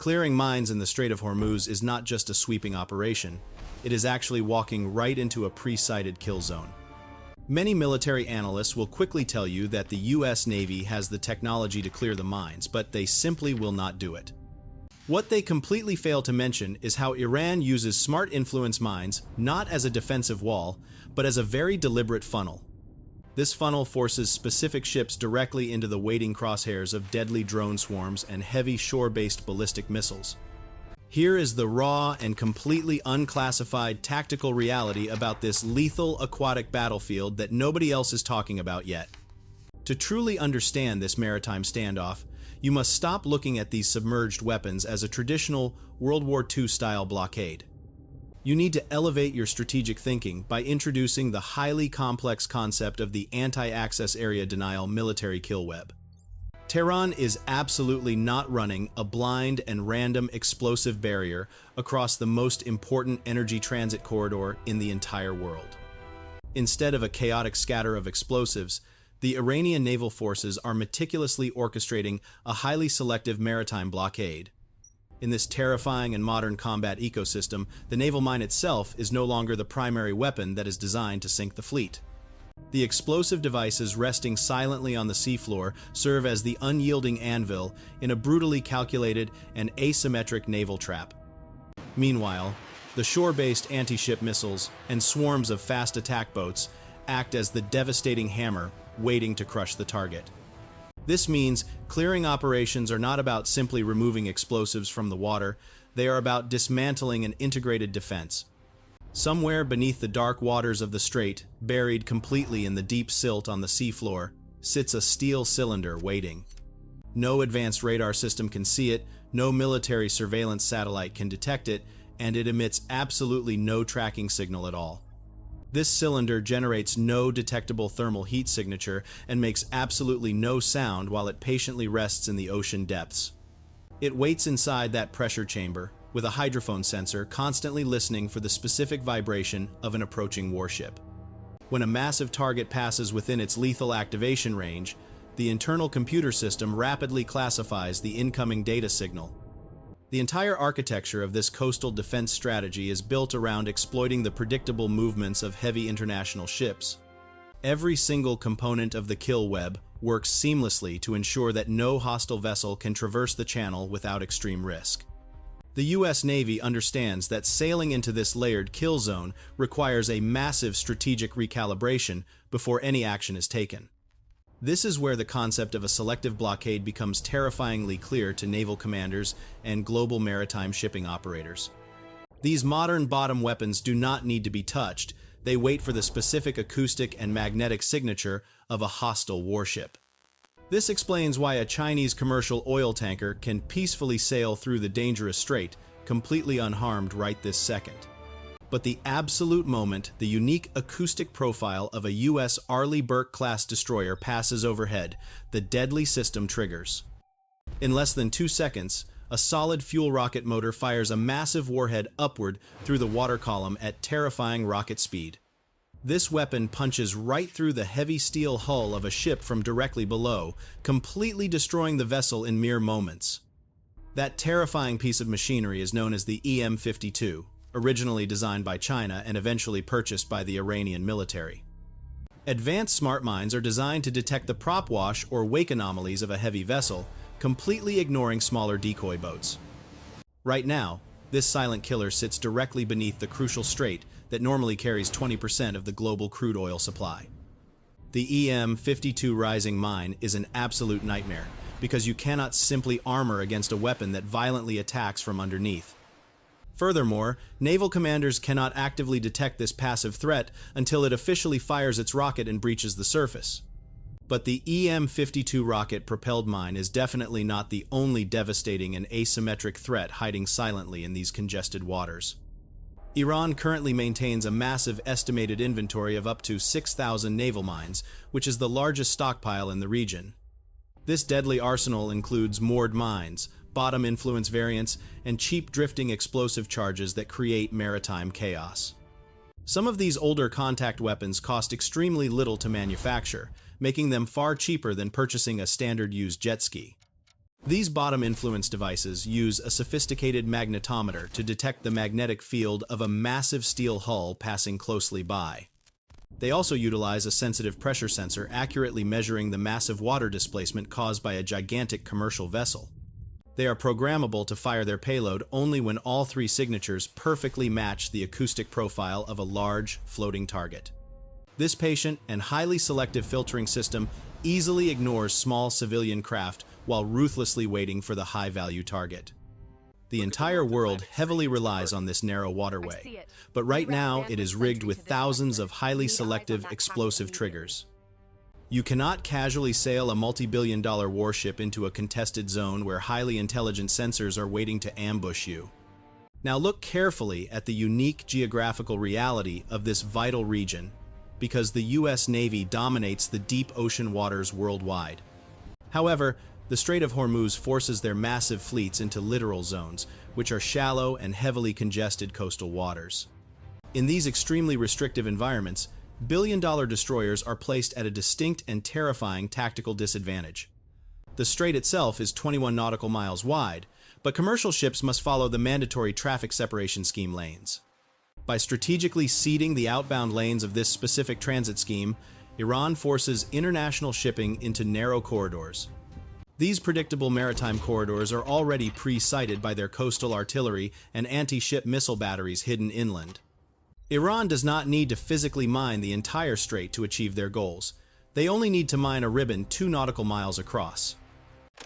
Clearing mines in the Strait of Hormuz is not just a sweeping operation, it is actually walking right into a pre-sited kill zone. Many military analysts will quickly tell you that the US Navy has the technology to clear the mines, but they simply will not do it. What they completely fail to mention is how Iran uses smart influence mines not as a defensive wall, but as a very deliberate funnel. This funnel forces specific ships directly into the waiting crosshairs of deadly drone swarms and heavy shore-based ballistic missiles. Here is the raw and completely unclassified tactical reality about this lethal aquatic battlefield that nobody else is talking about yet. To truly understand this maritime standoff, you must stop looking at these submerged weapons as a traditional World War II-style blockade. You need to elevate your strategic thinking by introducing the highly complex concept of the anti-access area denial military kill web. Tehran is absolutely not running a blind and random explosive barrier across the most important energy transit corridor in the entire world. Instead of a chaotic scatter of explosives, the Iranian naval forces are meticulously orchestrating a highly selective maritime blockade. In this terrifying and modern combat ecosystem, the naval mine itself is no longer the primary weapon that is designed to sink the fleet. The explosive devices resting silently on the seafloor serve as the unyielding anvil in a brutally calculated and asymmetric naval trap. Meanwhile, the shore-based anti-ship missiles and swarms of fast attack boats act as the devastating hammer waiting to crush the target. This means clearing operations are not about simply removing explosives from the water, they are about dismantling an integrated defense. Somewhere beneath the dark waters of the strait, buried completely in the deep silt on the seafloor, sits a steel cylinder waiting. No advanced radar system can see it, no military surveillance satellite can detect it, and it emits absolutely no tracking signal at all. This cylinder generates no detectable thermal heat signature and makes absolutely no sound while it patiently rests in the ocean depths. It waits inside that pressure chamber, with a hydrophone sensor constantly listening for the specific vibration of an approaching warship. When a massive target passes within its lethal activation range, the internal computer system rapidly classifies the incoming data signal. The entire architecture of this coastal defense strategy is built around exploiting the predictable movements of heavy international ships. Every single component of the kill web works seamlessly to ensure that no hostile vessel can traverse the channel without extreme risk. The US Navy understands that sailing into this layered kill zone requires a massive strategic recalibration before any action is taken. This is where the concept of a selective blockade becomes terrifyingly clear to naval commanders and global maritime shipping operators. These modern bottom weapons do not need to be touched, they wait for the specific acoustic and magnetic signature of a hostile warship. This explains why a Chinese commercial oil tanker can peacefully sail through the dangerous strait, completely unharmed right this second. But the absolute moment the unique acoustic profile of a US Arleigh Burke-class destroyer passes overhead, the deadly system triggers. In less than 2 seconds, a solid fuel rocket motor fires a massive warhead upward through the water column at terrifying rocket speed. This weapon punches right through the heavy steel hull of a ship from directly below, completely destroying the vessel in mere moments. That terrifying piece of machinery is known as the EM-52, originally designed by China and eventually purchased by the Iranian military. Advanced smart mines are designed to detect the prop wash or wake anomalies of a heavy vessel, completely ignoring smaller decoy boats. Right now, this silent killer sits directly beneath the crucial strait that normally carries 20% of the global crude oil supply. The EM-52 Rising mine is an absolute nightmare because you cannot simply armor against a weapon that violently attacks from underneath. Furthermore, naval commanders cannot actively detect this passive threat until it officially fires its rocket and breaches the surface. But the EM-52 rocket-propelled mine is definitely not the only devastating and asymmetric threat hiding silently in these congested waters. Iran currently maintains a massive estimated inventory of up to 6,000 naval mines, which is the largest stockpile in the region. This deadly arsenal includes moored mines, bottom influence variants, and cheap drifting explosive charges that create maritime chaos. Some of these older contact weapons cost extremely little to manufacture, making them far cheaper than purchasing a standard used jet ski. These bottom-influence devices use a sophisticated magnetometer to detect the magnetic field of a massive steel hull passing closely by. They also utilize a sensitive pressure sensor accurately measuring the massive water displacement caused by a gigantic commercial vessel. They are programmable to fire their payload only when all three signatures perfectly match the acoustic profile of a large, floating target. This patient and highly selective filtering system easily ignores small civilian craft while ruthlessly waiting for the high-value target. The entire world heavily relies on this narrow waterway, but right now it is rigged with thousands of highly selective explosive triggers. You cannot casually sail a multi-billion-dollar warship into a contested zone where highly intelligent sensors are waiting to ambush you. Now look carefully at the unique geographical reality of this vital region, because the U.S. Navy dominates the deep ocean waters worldwide. However, the Strait of Hormuz forces their massive fleets into littoral zones, which are shallow and heavily congested coastal waters. In these extremely restrictive environments, billion-dollar destroyers are placed at a distinct and terrifying tactical disadvantage. The strait itself is 21 nautical miles wide, but commercial ships must follow the mandatory traffic separation scheme lanes. By strategically seeding the outbound lanes of this specific transit scheme, Iran forces international shipping into narrow corridors. These predictable maritime corridors are already pre-sighted by their coastal artillery and anti-ship missile batteries hidden inland. Iran does not need to physically mine the entire strait to achieve their goals. They only need to mine a ribbon 2 nautical miles across.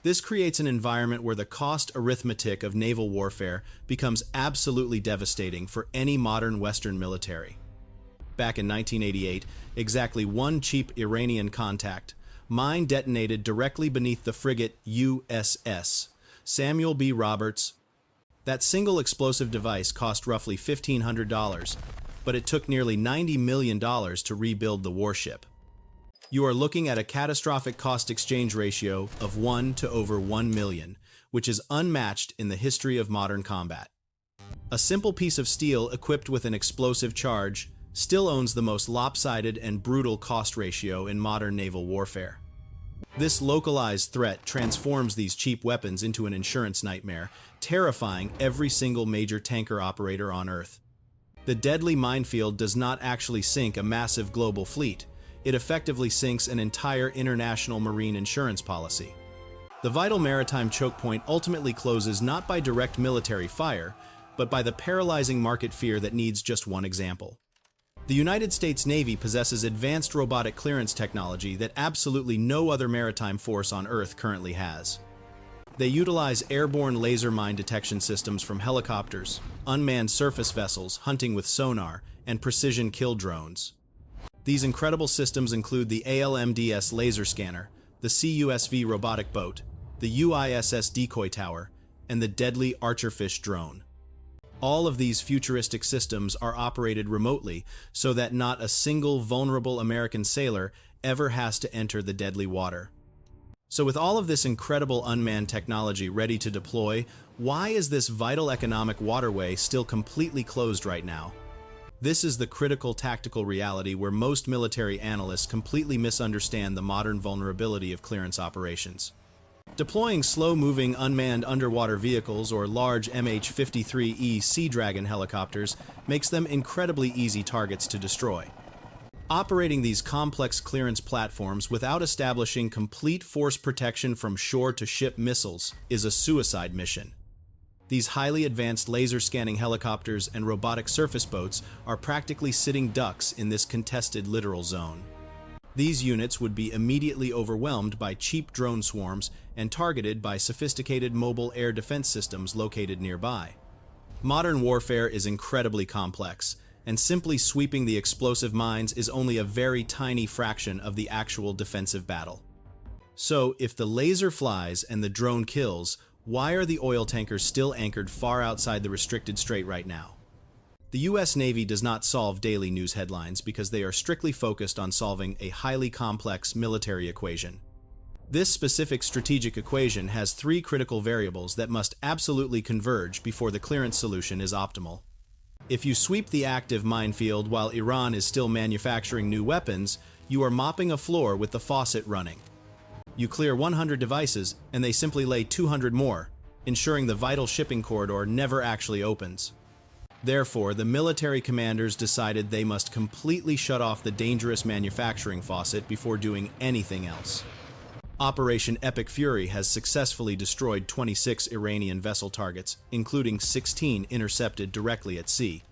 This creates an environment where the cost arithmetic of naval warfare becomes absolutely devastating for any modern Western military. Back in 1988, exactly one cheap Iranian contact mine detonated directly beneath the frigate USS Samuel B. Roberts. That single explosive device cost roughly $1,500, but it took nearly $90 million to rebuild the warship. You are looking at a catastrophic cost-exchange ratio of 1 to over 1 million, which is unmatched in the history of modern combat. A simple piece of steel equipped with an explosive charge still owns the most lopsided and brutal cost ratio in modern naval warfare. This localized threat transforms these cheap weapons into an insurance nightmare, terrifying every single major tanker operator on Earth. The deadly minefield does not actually sink a massive global fleet. It effectively sinks an entire international marine insurance policy. The vital maritime choke point ultimately closes not by direct military fire, but by the paralyzing market fear that needs just one example. The United States Navy possesses advanced robotic clearance technology that absolutely no other maritime force on Earth currently has. They utilize airborne laser mine detection systems from helicopters, unmanned surface vessels hunting with sonar, and precision kill drones. These incredible systems include the ALMDS laser scanner, the CUSV robotic boat, the UISS decoy tower, and the deadly Archerfish drone. All of these futuristic systems are operated remotely so that not a single vulnerable American sailor ever has to enter the deadly water. So with all of this incredible unmanned technology ready to deploy, why is this vital economic waterway still completely closed right now? This is the critical tactical reality where most military analysts completely misunderstand the modern vulnerability of clearance operations. Deploying slow-moving unmanned underwater vehicles or large MH-53E Sea Dragon helicopters makes them incredibly easy targets to destroy. Operating these complex clearance platforms without establishing complete force protection from shore-to-ship missiles is a suicide mission. These highly advanced laser-scanning helicopters and robotic surface boats are practically sitting ducks in this contested littoral zone. These units would be immediately overwhelmed by cheap drone swarms and targeted by sophisticated mobile air defense systems located nearby. Modern warfare is incredibly complex, and simply sweeping the explosive mines is only a very tiny fraction of the actual defensive battle. So, if the laser flies and the drone kills, why are the oil tankers still anchored far outside the restricted strait right now? The U.S. Navy does not solve daily news headlines because they are strictly focused on solving a highly complex military equation. This specific strategic equation has 3 critical variables that must absolutely converge before the clearance solution is optimal. If you sweep the active minefield while Iran is still manufacturing new weapons, you are mopping a floor with the faucet running. You clear 100 devices, and they simply lay 200 more, ensuring the vital shipping corridor never actually opens. Therefore, the military commanders decided they must completely shut off the dangerous manufacturing faucet before doing anything else. Operation Epic Fury has successfully destroyed 26 Iranian vessel targets, including 16 intercepted directly at sea.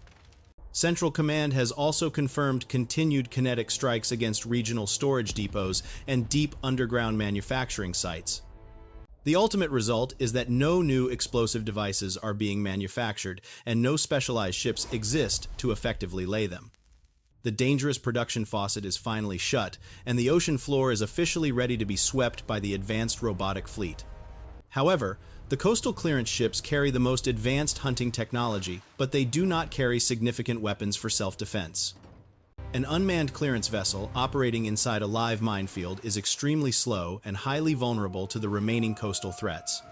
Central Command has also confirmed continued kinetic strikes against regional storage depots and deep underground manufacturing sites. The ultimate result is that no new explosive devices are being manufactured, and no specialized ships exist to effectively lay them. The dangerous production faucet is finally shut, and the ocean floor is officially ready to be swept by the advanced robotic fleet. However, the coastal clearance ships carry the most advanced hunting technology, but they do not carry significant weapons for self-defense. An unmanned clearance vessel operating inside a live minefield is extremely slow and highly vulnerable to the remaining coastal threats.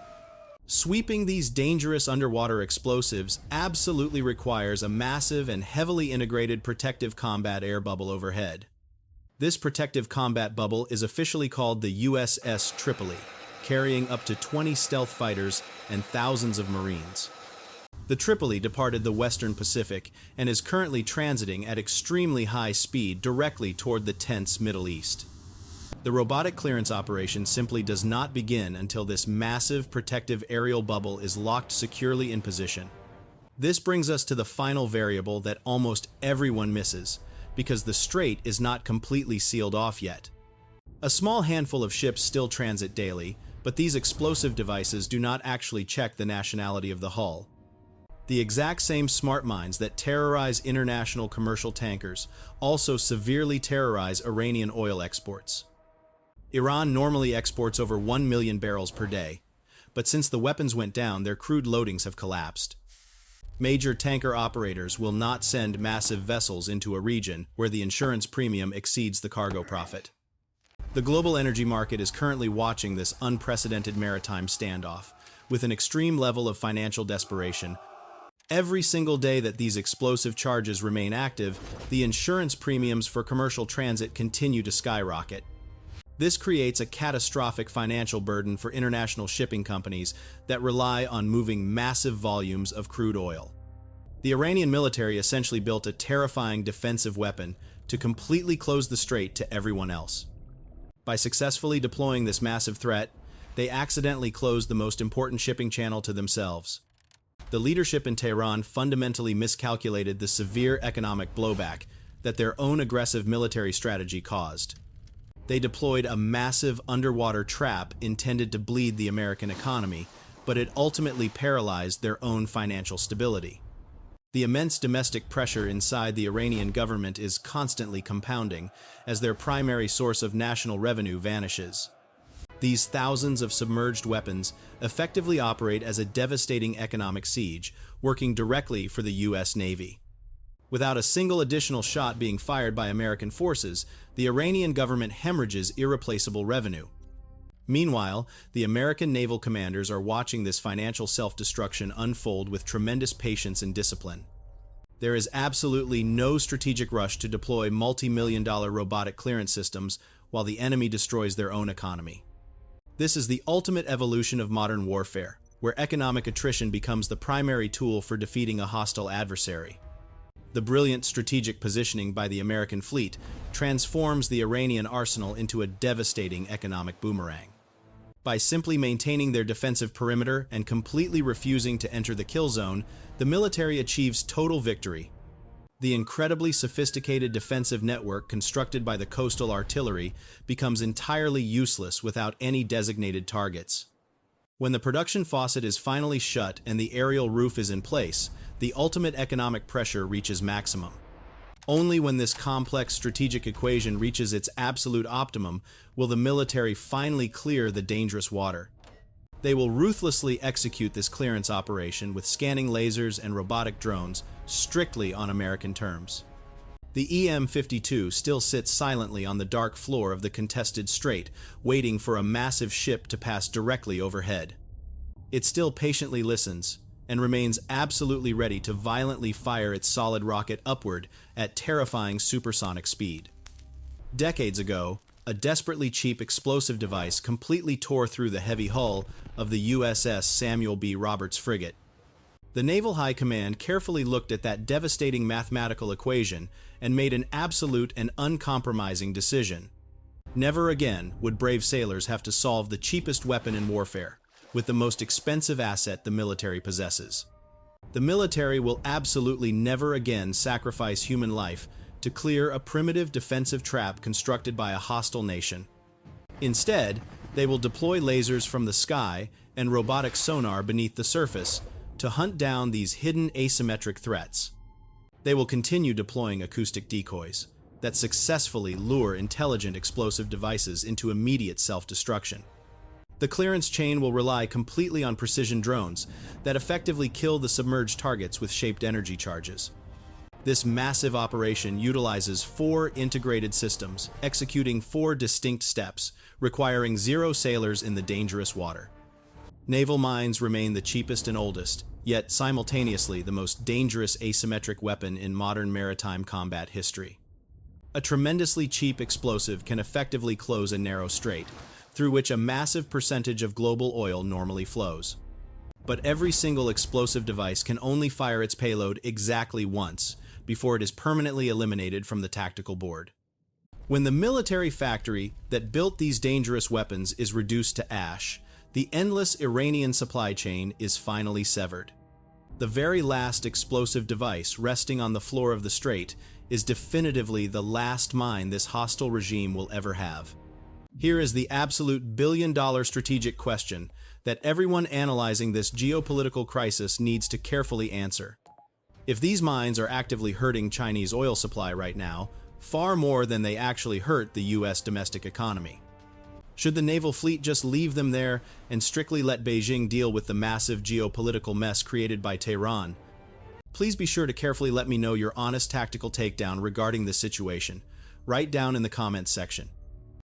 Sweeping these dangerous underwater explosives absolutely requires a massive and heavily integrated protective combat air bubble overhead. This protective combat bubble is officially called the USS Tripoli, carrying up to 20 stealth fighters and thousands of Marines. The Tripoli departed the Western Pacific and is currently transiting at extremely high speed directly toward the tense Middle East. The robotic clearance operation simply does not begin until this massive protective aerial bubble is locked securely in position. This brings us to the final variable that almost everyone misses, because the strait is not completely sealed off yet. A small handful of ships still transit daily, but these explosive devices do not actually check the nationality of the hull. The exact same smart mines that terrorize international commercial tankers also severely terrorize Iranian oil exports. Iran normally exports over 1 million barrels per day, but since the weapons went down, their crude loadings have collapsed. Major tanker operators will not send massive vessels into a region where the insurance premium exceeds the cargo profit. The global energy market is currently watching this unprecedented maritime standoff with an extreme level of financial desperation. Every single day that these explosive charges remain active, the insurance premiums for commercial transit continue to skyrocket. This creates a catastrophic financial burden for international shipping companies that rely on moving massive volumes of crude oil. The Iranian military essentially built a terrifying defensive weapon to completely close the strait to everyone else. By successfully deploying this massive threat, they accidentally closed the most important shipping channel to themselves. The leadership in Tehran fundamentally miscalculated the severe economic blowback that their own aggressive military strategy caused. They deployed a massive underwater trap intended to bleed the American economy, but it ultimately paralyzed their own financial stability. The immense domestic pressure inside the Iranian government is constantly compounding as their primary source of national revenue vanishes. These thousands of submerged weapons effectively operate as a devastating economic siege, working directly for the U.S. Navy. Without a single additional shot being fired by American forces, the Iranian government hemorrhages irreplaceable revenue. Meanwhile, the American naval commanders are watching this financial self-destruction unfold with tremendous patience and discipline. There is absolutely no strategic rush to deploy multi-million-dollar robotic clearance systems while the enemy destroys their own economy. This is the ultimate evolution of modern warfare, where economic attrition becomes the primary tool for defeating a hostile adversary. The brilliant strategic positioning by the American fleet transforms the Iranian arsenal into a devastating economic boomerang. By simply maintaining their defensive perimeter and completely refusing to enter the kill zone, the military achieves total victory. The incredibly sophisticated defensive network constructed by the coastal artillery becomes entirely useless without any designated targets. When the production faucet is finally shut and the aerial roof is in place, the ultimate economic pressure reaches maximum. Only when this complex strategic equation reaches its absolute optimum will the military finally clear the dangerous water. They will ruthlessly execute this clearance operation with scanning lasers and robotic drones strictly on American terms. The EM-52 still sits silently on the dark floor of the contested strait, waiting for a massive ship to pass directly overhead. It still patiently listens and remains absolutely ready to violently fire its solid rocket upward at terrifying supersonic speed. Decades ago, a desperately cheap explosive device completely tore through the heavy hull of the USS Samuel B. Roberts frigate. The Naval High Command carefully looked at that devastating mathematical equation and made an absolute and uncompromising decision. Never again would brave sailors have to solve the cheapest weapon in warfare with the most expensive asset the military possesses. The military will absolutely never again sacrifice human life to clear a primitive defensive trap constructed by a hostile nation. Instead, they will deploy lasers from the sky and robotic sonar beneath the surface to hunt down these hidden asymmetric threats. They will continue deploying acoustic decoys that successfully lure intelligent explosive devices into immediate self-destruction. The clearance chain will rely completely on precision drones that effectively kill the submerged targets with shaped energy charges. This massive operation utilizes 4 integrated systems, executing 4 distinct steps, requiring 0 sailors in the dangerous water. Naval mines remain the cheapest and oldest, yet simultaneously the most dangerous asymmetric weapon in modern maritime combat history. A tremendously cheap explosive can effectively close a narrow strait, through which a massive percentage of global oil normally flows. But every single explosive device can only fire its payload exactly once, before it is permanently eliminated from the tactical board. When the military factory that built these dangerous weapons is reduced to ash, the endless Iranian supply chain is finally severed. The very last explosive device resting on the floor of the strait is definitively the last mine this hostile regime will ever have. Here is the absolute billion-dollar strategic question that everyone analyzing this geopolitical crisis needs to carefully answer. If these mines are actively hurting Chinese oil supply right now, far more than they actually hurt the US domestic economy, should the naval fleet just leave them there and strictly let Beijing deal with the massive geopolitical mess created by Tehran? Please be sure to carefully let me know your honest tactical takedown regarding this situation. Write down in the comments section.